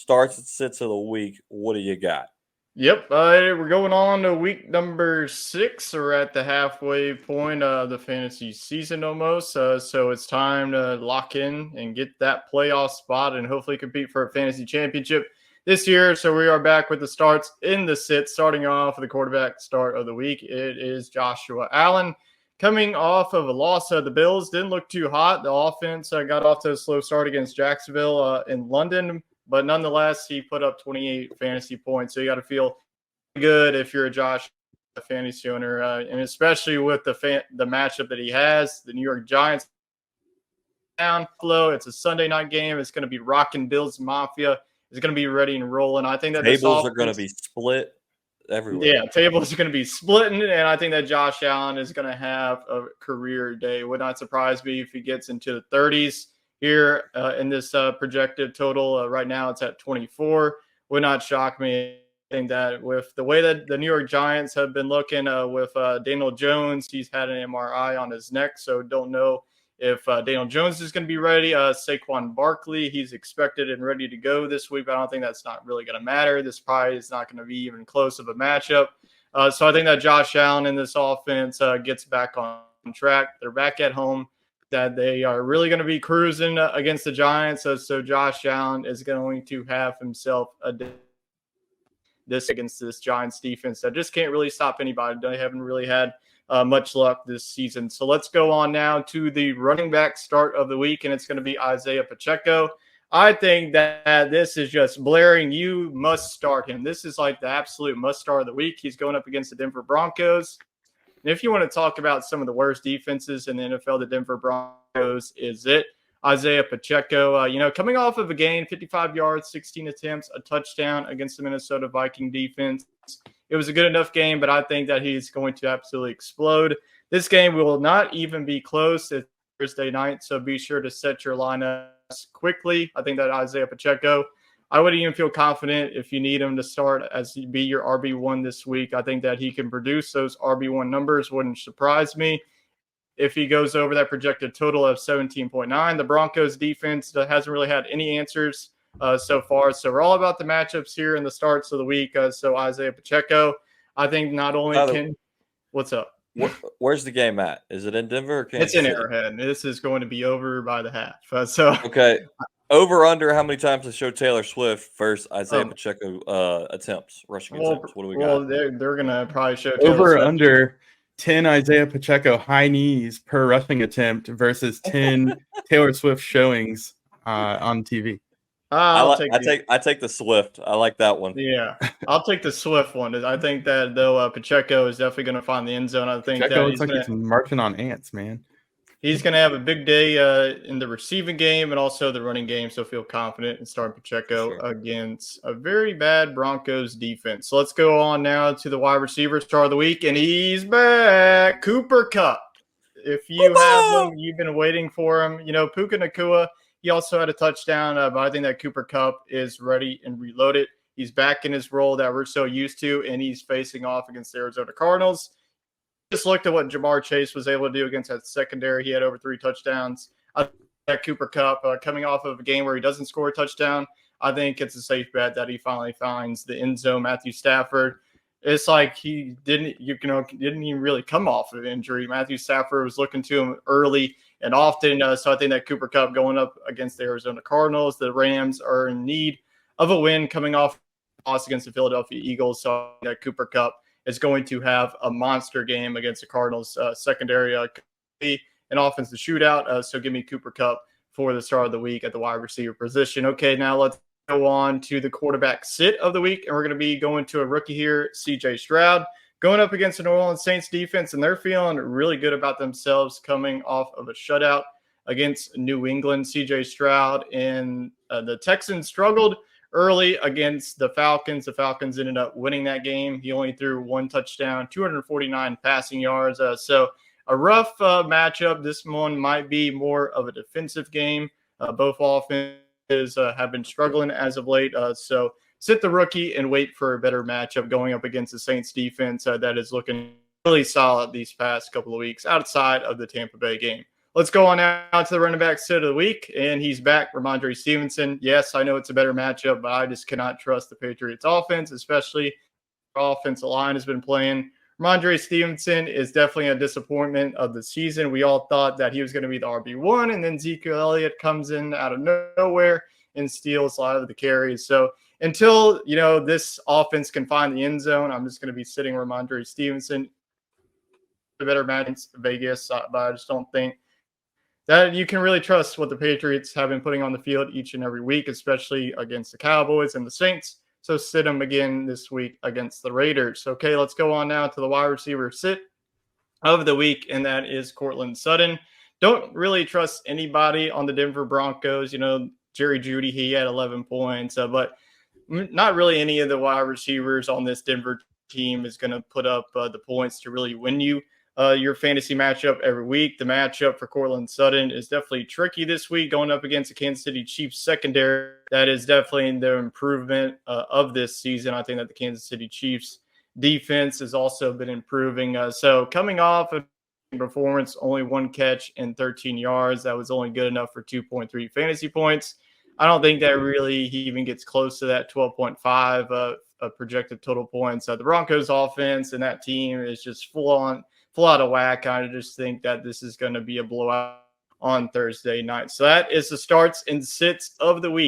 starts and sits of the week. What do you got? Yep, we're going on to week number 6. We're at the halfway point of the fantasy season almost. So it's time to lock in and get that playoff spot and hopefully compete for a fantasy championship this year. So we are back with the starts in the sit, starting off with the quarterback start of the week. It is Joshua Allen. Coming off of a loss of the Bills, didn't look too hot. The offense got off to a slow start against Jacksonville in London, but nonetheless, he put up 28 fantasy points. So you got to feel good if you're a Josh fantasy owner, and especially with the matchup that he has, the New York Giants down low. It's a Sunday night game. It's going to be rocking Bills Mafia. It's going to be ready and rolling. I think that tables are going to be split everywhere. Yeah, tables are going to be splitting, and I think that Josh Allen is going to have a career day. Would not surprise me if he gets into the 30s here in this projected total. Right now, it's at 24. Would not shock me. I think that with the way that the New York Giants have been looking with Daniel Jones, he's had an MRI on his neck, so don't know if Daniel Jones is going to be ready. Saquon Barkley, he's expected and ready to go this week, but I don't think that's not really going to matter. This probably is not going to be even close of a matchup. So I think that Josh Allen in this offense gets back on track. They're back at home, that they are really going to be cruising against the Giants. So Josh Allen is going to have himself this against this Giants defense that just can't really stop anybody. They haven't really had much luck this season. So let's go on now to the running back start of the week, and it's going to be Isaiah Pacheco. I think that this is just blaring. You must start him. This is like the absolute must start of the week. He's going up against the Denver Broncos. And if you want to talk about some of the worst defenses in the NFL, the Denver Broncos is it. Isaiah Pacheco, coming off of a game, 55 yards, 16 attempts, a touchdown against the Minnesota Viking defense. It was a good enough game, but I think that he's going to absolutely explode. This game will not even be close. It's Thursday night, so be sure to set your lineups quickly. I think that Isaiah Pacheco, I wouldn't even feel confident if you need him to start as be your RB1 this week. I think that he can produce those RB1 numbers. Wouldn't surprise me if he goes over that projected total of 17.9. The Broncos defense hasn't really had any answers so far. So we're all about the matchups here in the starts of the week. So Isaiah Pacheco, I think not only can – what's up? Where's the game at? Is it in Denver or Kansas It's in City? Arrowhead. This is going to be over by the half. Okay. Over under how many times they show Taylor Swift versus Isaiah Pacheco attempts, rushing attempts? What do we got? Well, they're going to probably show over under 10 Isaiah Pacheco high knees per rushing attempt versus 10 Taylor Swift showings on TV. I take the Swift. I like that one. Yeah, I'll take the Swift one. I think that though Pacheco is definitely going to find the end zone. I think Pacheco looks like he's marching on ants, man. He's going to have a big day in the receiving game and also the running game, so feel confident in starting Pacheco against a very bad Broncos defense. So let's go on now to the wide receiver star of the week, and he's back, Cooper Kupp. If you have him, you've been waiting for him. Puka Nacua, he also had a touchdown, but I think that Cooper Kupp is ready and reloaded. He's back in his role that we're so used to, and he's facing off against the Arizona Cardinals. Just looked at what Jamar Chase was able to do against that secondary. He had over 3 touchdowns. I think that Cooper Kupp, coming off of a game where he doesn't score a touchdown, I think it's a safe bet that he finally finds the end zone. Matthew Stafford, it's like he didn't even really come off of injury. Matthew Stafford was looking to him early and often. So I think that Cooper Kupp going up against the Arizona Cardinals, the Rams are in need of a win coming off loss against the Philadelphia Eagles. So that Cooper Kupp is going to have a monster game against the Cardinals secondary an offensive shootout. So give me Cooper Kupp for the start of the week at the wide receiver position. Okay, now let's go on to the quarterback sit of the week, and we're going to be going to a rookie here, CJ STRAD, going up against the New Orleans Saints defense, and they're feeling really good about themselves coming off of a shutout against New England. CJ STRAD and the Texans struggled early against the Falcons. The Falcons ended up winning that game. He only threw 1 touchdown, 249 passing yards. So a rough matchup. This one might be more of a defensive game. Both offenses have been struggling as of late. So sit the rookie and wait for a better matchup going up against the Saints defense that is looking really solid these past couple of weeks outside of the Tampa Bay game. let's go on out to the running back sit of the week, and he's back, Ramondre Stevenson. Yes, I know it's a better matchup, but I just cannot trust the Patriots offense, especially offensive line has been playing. Ramondre Stevenson is definitely a disappointment of the season. We all thought that he was going to be the RB1, and then Ezekiel Elliott comes in out of nowhere and steals a lot of the carries. So until, this offense can find the end zone, I'm just going to be sitting Ramondre Stevenson. The better match against Vegas, but I just don't think that you can really trust what the Patriots have been putting on the field each and every week, especially against the Cowboys and the Saints. So sit him again this week against the Raiders. Okay, let's go on now to the wide receiver sit of the week, and that is Courtland Sutton. Don't really trust anybody on the Denver Broncos. Jerry Jeudy, he had 11 points, but not really any of the wide receivers on this Denver team is going to put up the points to really win you your fantasy matchup every week. The matchup for Courtland Sutton is definitely tricky this week, going up against the Kansas City Chiefs secondary. That is definitely the improvement of this season. I think that the Kansas City Chiefs defense has also been improving. So coming off a performance, only 1 catch and 13 yards, that was only good enough for 2.3 fantasy points. I don't think that really he even gets close to that 12.5 projected total points. The Broncos offense and that team is just full out of whack. I just think that this is going to be a blowout on Thursday night. So that is the starts and sits of the week.